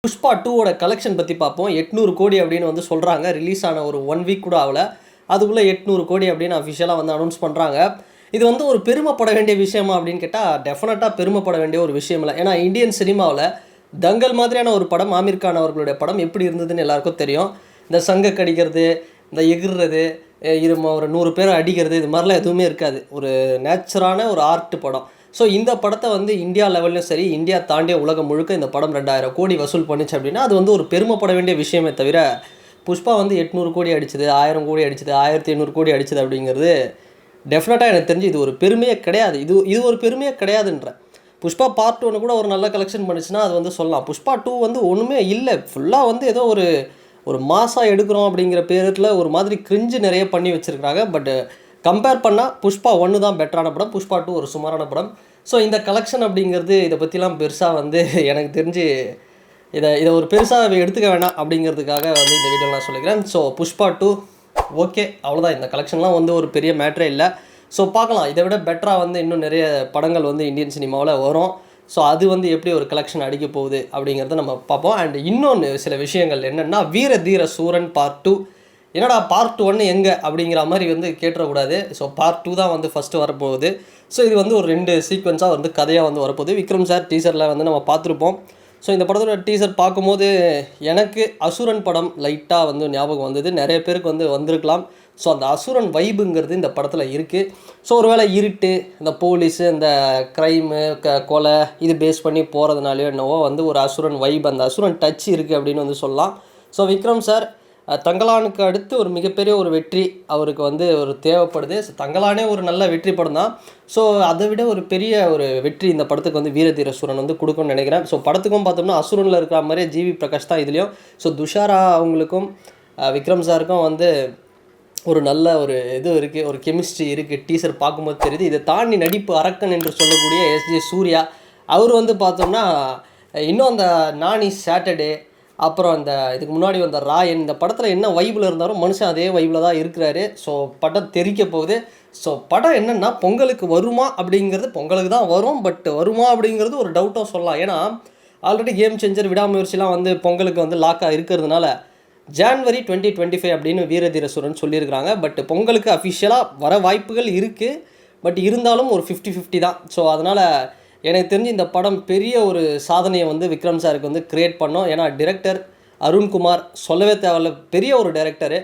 Pushpa 2ஓட collection பற்றி பார்ப்போம். 800 கோடி அப்படின்னு வந்து சொல்கிறாங்க. ரிலீஸ் ஆன ஒரு 1 வீக் கூட ஆகல, அதுக்குள்ளே 800 கோடி அப்படின்னு அஃபிஷியலாக வந்து அனௌன்ஸ் பண்ணுறாங்க. இது வந்து ஒரு பெருமைப்பட வேண்டிய விஷயமா அப்படின்னு கேட்டால் டெஃபினட்டாக பெருமைப்பட வேண்டிய ஒரு விஷயம் இல்லை. ஏன்னா இந்தியன் சினிமாவில் தங்கல் மாதிரியான ஒரு படம், ஆமீர் கான் அவர்களுடைய படம் எப்படி இருந்ததுன்னு எல்லாருக்கும் தெரியும். இந்த சங்க கடிக்கிறது, இந்த எகிர்றது, ஒரு 100 பேரை அடிக்கிறது, இது மாதிரிலாம் எதுவுமே இருக்காது. ஒரு நேச்சுரான ஒரு ஆர்ட் படம். ஸோ இந்த படத்தை வந்து இந்தியா லெவல்லையும் சரி, இந்தியா தாண்டிய உலகம் முழுக்க இந்த படம் 2000 கோடி வசூல் பண்ணிச்சு அப்படின்னா அது வந்து ஒரு பெருமைப்பட வேண்டிய விஷயமே தவிர, புஷ்பா வந்து 800 கோடி அடிச்சது, 1000 கோடி அடிச்சது, 1800 கோடி அடிச்சது அப்படிங்கிறது டெஃபினட்டாக எனக்கு தெரிஞ்சு இது ஒரு பெருமையே கிடையாது. இது ஒரு பெருமையே கிடையாதுன்றேன். புஷ்பா பார்ட் 1 கூட ஒரு நல்ல கலெக்ஷன் பண்ணிச்சுன்னா அது வந்து சொல்லலாம். புஷ்பா 2 வந்து ஒன்றுமே இல்லை, ஃபுல்லாக வந்து ஏதோ ஒரு மாசாக எடுக்கிறோம் அப்படிங்கிற பேரில் ஒரு மாதிரி கிரிஞ்சு நிறைய பண்ணி வச்சுருக்காங்க. பட் கம்பேர் பண்ணால் புஷ்பா 1 தான் பெட்டரான படம், புஷ்பா 2 ஒரு சுமாரான படம். ஸோ இந்த கலெக்ஷன் அப்படிங்கிறது இதை பற்றிலாம் பெருசாக வந்து எனக்கு தெரிஞ்சு இதை ஒரு பெருசாக எடுத்துக்க வேணாம் அப்படிங்கிறதுக்காக வந்து இந்த வீடியோ நான் சொல்லிக்கிறேன். ஸோ புஷ்பா 2 ஓகே, அவ்வளோதான். இந்த கலெக்ஷன்லாம் வந்து ஒரு பெரிய மேட்ரே இல்லை. ஸோ பார்க்கலாம், இதை விட பெட்டராக வந்து இன்னும் நிறைய படங்கள் வந்து இந்தியன் சினிமாவில் வரும். ஸோ அது வந்து எப்படி ஒரு கலெக்ஷன் அடிக்க போகுது அப்படிங்கிறத நம்ம பார்ப்போம். அண்ட் இன்னொன்று சில விஷயங்கள் என்னென்னா, வீர தீர சூரன் பார்ட் 2 என்னடா பார்ட் 1 எங்கே அப்படிங்கிற மாதிரி வந்து கேட்டுறக்கூடாது. ஸோ பார்ட் 2 தான் வந்து ஃபஸ்ட்டு வரப்போகுது. ஸோ இது வந்து ஒரு 2 சீக்வன்ஸாக வந்து கதையாக வந்து வரப்போகுது. விக்ரம் சார் டீசரில் வந்து நம்ம பார்த்துருப்போம். ஸோ இந்த படத்தோட டீசர் பார்க்கும்போது எனக்கு அசுரன் படம் லைட்டாக வந்து ஞாபகம் வந்தது. நிறைய பேருக்கு வந்து வந்திருக்கலாம். ஸோ அந்த அசுரன் வைபுங்கிறது இந்த படத்தில் இருக்குது. ஸோ ஒருவேளை இருட்டு, இந்த போலீஸு, இந்த க்ரைமு, கொலை இது பேஸ் பண்ணி போகிறதுனாலையோ என்னவோ வந்து ஒரு அசுரன் வைப், அந்த அசுரன் டச் இருக்குது அப்படின்னு வந்து சொல்லலாம். ஸோ விக்ரம் சார் தங்கலானுக்கு அடுத்து ஒரு மிகப்பெரிய ஒரு வெற்றி அவருக்கு வந்து ஒரு தேவைப்படுது. ஸோ தங்கலானே ஒரு நல்ல வெற்றி படம் தான். ஸோ அதை விட ஒரு பெரிய ஒரு வெற்றி இந்த படத்துக்கு வந்து வீரதீர சூரன் வந்து கொடுக்கும்னு நினைக்கிறேன். ஸோ படத்துக்கும் பார்த்தோம்னா அசுரனில் இருக்கிற மாதிரியே ஜிவி பிரகாஷ் தான் இதுலேயும். ஸோ துஷாரா அவங்களுக்கும் விக்ரம் சாருக்கும் வந்து ஒரு நல்ல ஒரு இது இருக்குது, ஒரு கெமிஸ்ட்ரி இருக்குது. டீசர் பார்க்கும்போது தெரியுது. இதை தாண்டி நடிப்பு அரக்கன் என்று சொல்லக்கூடிய எஸ்ஜே சூர்யா அவர் வந்து பார்த்தோம்னா இன்னும் அந்த நானி சாட்டர்டே, அப்புறம் அந்த இதுக்கு முன்னாடி வந்த ராயன், இந்த படத்தில் என்ன வைப்பில் இருந்தாலும் மனுஷன் அதே வைப்பில் தான் இருக்கிறாரு. ஸோ படம் தெரிக்க போகுது. ஸோ படம் என்னென்னா பொங்கலுக்கு வருமா அப்படிங்கிறது, பொங்கலுக்கு தான் வரும், பட் வருமா அப்படிங்கிறது ஒரு டவுட்டாக சொல்லலாம். ஏன்னா ஆல்ரெடி கேம் சேஞ்சர், விடாமுயற்சிலாம் வந்து பொங்கலுக்கு வந்து லாக்காக இருக்கிறதுனால ஜான்வரி 2025 அப்படின்னு வீரதீர சூரன் சொல்லியிருக்கிறாங்க. பட் பொங்கலுக்கு அஃபிஷியலாக வர வாய்ப்புகள் இருக்குது. பட் இருந்தாலும் ஒரு 50-50 தான். ஸோ அதனால் எனக்கு தெரிஞ்சு இந்த படம் பெரிய ஒரு சாதனையை வந்து விக்ரம் சாருக்கு வந்து க்ரியேட் பண்ணோம். ஏன்னா டிரெக்டர் அருண்குமார் சொல்லவே தேவையில்ல, பெரிய ஒரு டைரக்டரு,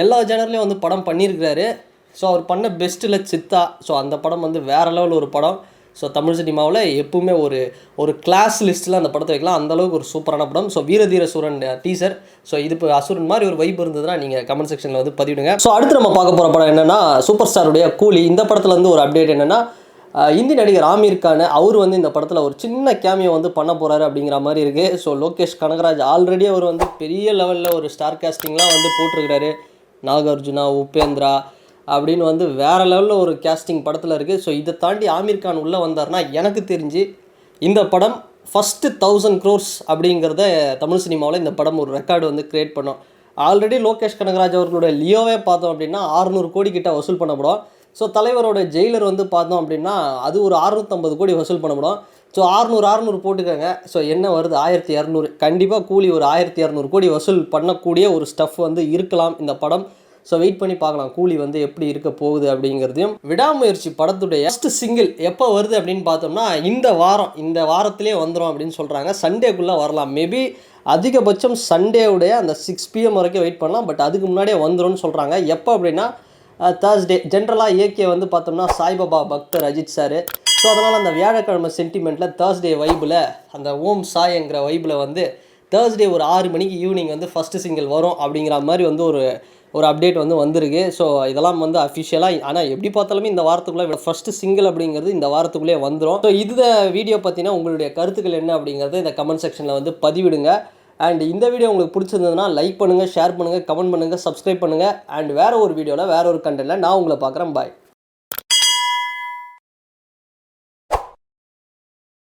எல்லா ஜேனர்லேயும் வந்து படம் பண்ணியிருக்கிறாரு. ஸோ அவர் பண்ண பெஸ்ட்டில் சித்தா, ஸோ அந்த படம் வந்து வேறு லெவல் ஒரு படம். ஸோ தமிழ் சினிமாவில் எப்பவுமே ஒரு கிளாஸ் லிஸ்ட்டில் அந்த படத்தை வைக்கலாம், அந்தளவுக்கு ஒரு சூப்பரான படம். ஸோ வீரதீர சூரன் டீசர். ஸோ இது இப்போ அசுரன் மாதிரி ஒரு வைப் இருந்ததுன்னா நீங்கள் கமெண்ட் செக்ஷனில் வந்து பதிவிடுங்க. ஸோ அடுத்து நம்ம பார்க்க போகிற படம் என்னென்னா சூப்பர் ஸ்டாருடைய கூலி. இந்த படத்தில் வந்து ஒரு அப்டேட் என்னென்னா, இந்தி நடிகர் ஆமீர் கான் அவர் வந்து இந்த படத்தில் ஒரு சின்ன கேமியோ வந்து பண்ண போகிறாரு அப்படிங்கிற மாதிரி இருக்குது. ஸோ லோகேஷ் கனகராஜ் ஆல்ரெடி அவர் வந்து பெரிய லெவலில் ஒரு ஸ்டார் கேஸ்டிங்லாம் வந்து போட்டிருக்கிறாரு. நாகார்ஜுனா, உபேந்திரா அப்படின்னு வந்து வேறு லெவலில் ஒரு கேஸ்டிங் படத்தில் இருக்குது. ஸோ இதை தாண்டி ஆமீர் கான் உள்ளே வந்தார்னா எனக்கு தெரிஞ்சு இந்த படம் ஃபஸ்ட்டு 1000 crores அப்படிங்கிறத தமிழ் சினிமாவில் இந்த படம் ஒரு ரெக்கார்டு வந்து க்ரியேட் பண்ணோம். ஆல்ரெடி லோகேஷ் கனகராஜ் அவர்களுடைய லியோவே பார்த்தோம் அப்படின்னா 600 கோடி கிட்ட வசூல் பண்ணப்படும். ஸோ தலைவரோட ஜெயிலர் வந்து பார்த்தோம் அப்படின்னா அது ஒரு 650 கோடி வசூல் பண்ணப்படும். ஸோ 600 போட்டுக்கோங்க. ஸோ என்ன வருது 1200. கண்டிப்பாக கூலி ஒரு 1200 கோடி வசூல் பண்ணக்கூடிய ஒரு ஸ்டஃப் வந்து இருக்கலாம் இந்த படம். ஸோ வெயிட் பண்ணி பார்க்கலாம் கூலி வந்து எப்படி இருக்க போகுது அப்படிங்கிறதையும். விடாமுயற்சி படத்துடைய ஃபஸ்ட்டு சிங்கிள் எப்போ வருது அப்படின்னு பார்த்தோம்னா இந்த வாரத்திலே வந்துடும் அப்படின்னு சொல்கிறாங்க. சண்டேக்குள்ளே வரலாம். மேபி அதிகபட்சம் சண்டேவுடைய அந்த 6 PM வரைக்கும் வெயிட் பண்ணலாம். பட் அதுக்கு முன்னாடியே வந்துடும்னு சொல்கிறாங்க. எப்போ அப்படின்னா தேர்ஸ்டே. ஜென்ரலாக ஏகே வந்து பார்த்தோம்னா சாய்பாபா பக்தர் அஜித் சார். ஸோ அதனால் அந்த வியாழக்கிழமை சென்டிமெண்ட்டில் தேர்ஸ்டே வைப்பில், அந்த ஓம் சாய்ங்கிற வைப்பில் வந்து தேர்ஸ்டே ஒரு 6 மணிக்கு ஈவினிங் வந்து ஃபஸ்ட்டு சிங்கிள் வரும் அப்படிங்கிற மாதிரி வந்து ஒரு அப்டேட் வந்து வந்திருக்கு. ஸோ இதெல்லாம் வந்து அஃபிஷியலாக, ஆனால் எப்படி பார்த்தாலுமே இந்த வாரத்துக்குள்ளே ஃபஸ்ட்டு சிங்கிள் அப்படிங்கிறது இந்த வாரத்துக்குள்ளே வந்துடும். ஸோ இந்த வீடியோ பற்றினா உங்களுடைய கருத்துக்கள் என்ன அப்படிங்கிறத இந்த கமெண்ட் செக்ஷனில் வந்து பதிவிடுங்க. அண்ட் இந்த வீடியோ உங்களுக்கு பிடிச்சிருந்ததுன்னா லைக் பண்ணுங்கள், ஷேர் பண்ணுங்கள், கமெண்ட் பண்ணுங்கள், சப்ஸ்கிரைப் பண்ணுங்கள். அண்ட் வேறு ஒரு வீடியோவில் வேறு ஒரு கண்டென்ட்டில் நான் உங்களை பார்க்குறேன். பாய்.